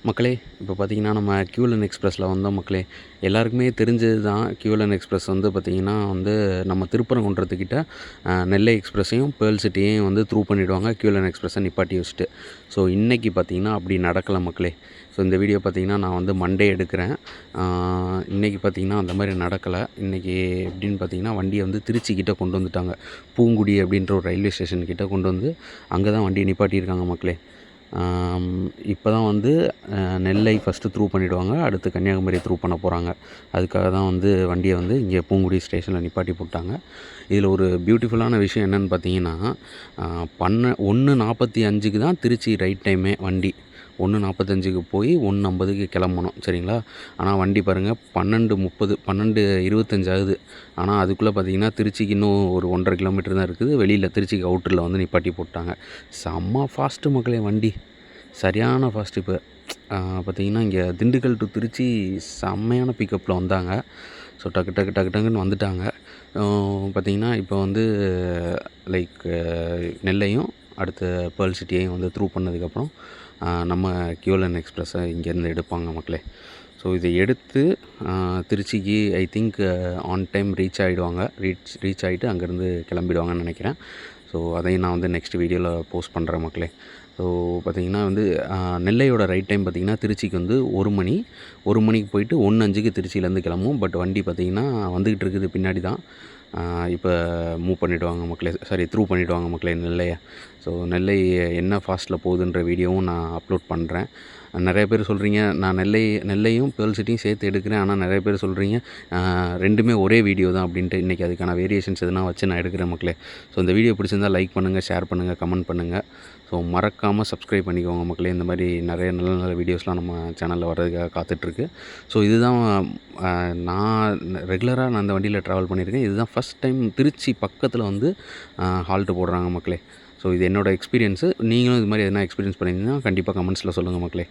மக்களே, இப்போ பார்த்தீங்கன்னா, நம்ம கியூஎல்என் எக்ஸ்பிரஸில் வந்தோம் மக்களே. எல்லாருக்குமே தெரிஞ்சது தான். கியூஎல்என் எக்ஸ்பிரஸ் வந்து பார்த்தீங்கன்னா நம்ம திருப்பரங்குன்றத்துக்கிட்ட நெல்லை எக்ஸ்பிரஸையும், பேர்ல் சிட்டியையும் வந்து த்ரூ பண்ணிவிடுவாங்க. கியூஎல்என் எக்ஸ்பிரஸை நிப்பாட்டி வச்சுட்டு. ஸோ இன்றைக்கி பார்த்தீங்கன்னா அப்படி நடக்கலை மக்களே. ஸோ இந்த வீடியோ பார்த்தீங்கன்னா நான் வந்து மண்டே எடுக்கிறேன். இன்றைக்கி பார்த்தீங்கன்னா அந்த மாதிரி நடக்கலை. இன்றைக்கி எப்படின்னு பார்த்தீங்கன்னா, வண்டியை வந்து திருச்சிக்கிட்ட கொண்டு வந்துட்டாங்க. பூங்குடி அப்படின்ற ஒரு ரயில்வே ஸ்டேஷன் கிட்ட கொண்டு வந்து அங்கே தான் வண்டியை நிப்பாட்டியிருக்காங்க மக்களே. இப்போ தான் வந்து நெல்லை ஃபஸ்ட்டு த்ரூ பண்ணிவிடுவாங்க. அடுத்து கன்னியாகுமரி த்ரூ பண்ண போகிறாங்க. அதுக்காக தான் வந்து வண்டியை வந்து இங்கே பூங்குடி ஸ்டேஷனில் நிப்பாட்டி போட்டாங்க. இதில் ஒரு பியூட்டிஃபுல்லான விஷயம் என்னென்னு பார்த்தீங்கன்னா, 1:45க்கு தான் திருச்சி ரைட் டைமே வண்டி. 1:45க்கு போய் 1:50க்கு கிளம்பணும், சரிங்களா? ஆனால் வண்டி பாருங்கள் 12:30 12:25 ஆகுது. ஆனால் அதுக்குள்ளே பார்த்தீங்கன்னா திருச்சிக்கு இன்னும் ஒரு 1.5 கிலோமீட்டர் தான் இருக்குது. வெளியில் திருச்சிக்கு அவுட்டரில் வந்து நிப்பாட்டி போட்டாங்க. செம்ம ஃபாஸ்ட்டு மக்களே வண்டி. சரியான ஃபாஸ்ட். இப்போ பார்த்திங்கன்னா, இங்கே திண்டுக்கல் டு திருச்சி செம்மையான பிக்கப்பில் வந்தாங்க. ஸோ டக்கு டக்கு டக்கு டக்குன்னு வந்துட்டாங்க. பார்த்திங்கன்னா இப்போ வந்து லைக் நெல்லையும் அடுத்து பேர்ல் சிட்டியையும் வந்து த்ரூ பண்ணதுக்கப்புறம் நம்ம கியூஎல்என் எக்ஸ்பிரஸை இங்கேருந்து எடுப்பாங்க மக்களே. ஸோ இதை எடுத்து திருச்சிக்கு I think on time reach ஆகிடுவாங்க. ரீச் ஆகிட்டு அங்கேருந்து கிளம்பிடுவாங்கன்னு நினைக்கிறேன். ஸோ அதையும் நான் வந்து நெக்ஸ்ட் வீடியோவில் போஸ்ட் பண்ணுறேன் மக்களே. ஸோ பார்த்திங்கன்னா வந்து நெல்லையோட ரைட் டைம் பார்த்திங்கன்னா திருச்சிக்கு வந்து 1 மணி. 1 மணிக்கு போயிட்டு 1:05க்கு திருச்சியிலேருந்து கிளம்பும். பட் வண்டி பார்த்திங்கன்னா வந்துக்கிட்டு இருக்குது பின்னாடி தான். இப்போ மூவ் பண்ணிவிடுவாங்க மக்களே. த்ரூ பண்ணிவிடுவாங்க மக்களே நெல்லையை. ஸோ நெல்லை என்ன ஃபாஸ்ட்டில் போகுதுன்ற வீடியோவும் நான் அப்லோட் பண்ணுறேன். நிறைய பேர் சொல்கிறீங்க நான் நெல்லையும் பேர்ல் சிட்டியும் சேர்த்து எடுக்கிறேன். ஆனால் நிறைய பேர் சொல்கிறீங்க ரெண்டுமே ஒரே வீடியோ தான் அப்படின்ட்டு. இன்றைக்கி அதுக்கான வேரியேஷன்ஸ் எதுனா வச்சு நான் எடுக்கிறேன் மக்களே. ஸோ இந்த வீடியோ பிடிச்சிருந்தால் லைக் பண்ணுங்கள், ஷேர் பண்ணுங்கள், கமெண்ட் பண்ணுங்கள். ஸோ மறக்காமல் சப்ஸ்கிரைப் பண்ணிக்கோங்க மக்களே. இந்த மாதிரி நிறைய நல்ல நல்ல வீடியோஸ்லாம் நம்ம சேனலில் வர்றதுக்காக காத்துட்ருக்கு. ஸோ இதுதான் நான் ரெகுலராக அந்த வண்டியில் ட்ராவல் பண்ணியிருக்கேன். இதுதான் ஃபஸ்ட் டைம் திருச்சி பக்கத்தில் வந்து ஹால்ட்டு போடுறாங்க மக்களே. ஸோ இது என்னோடய எக்ஸ்பீரியன்ஸு. நீங்களும் இது மாதிரி எதனா எக்ஸ்பீரியன்ஸ் பண்ணியிருந்தீங்கன்னா கண்டிப்பாக கமெண்ட்ஸில் சொல்லுங்கள் மக்களே.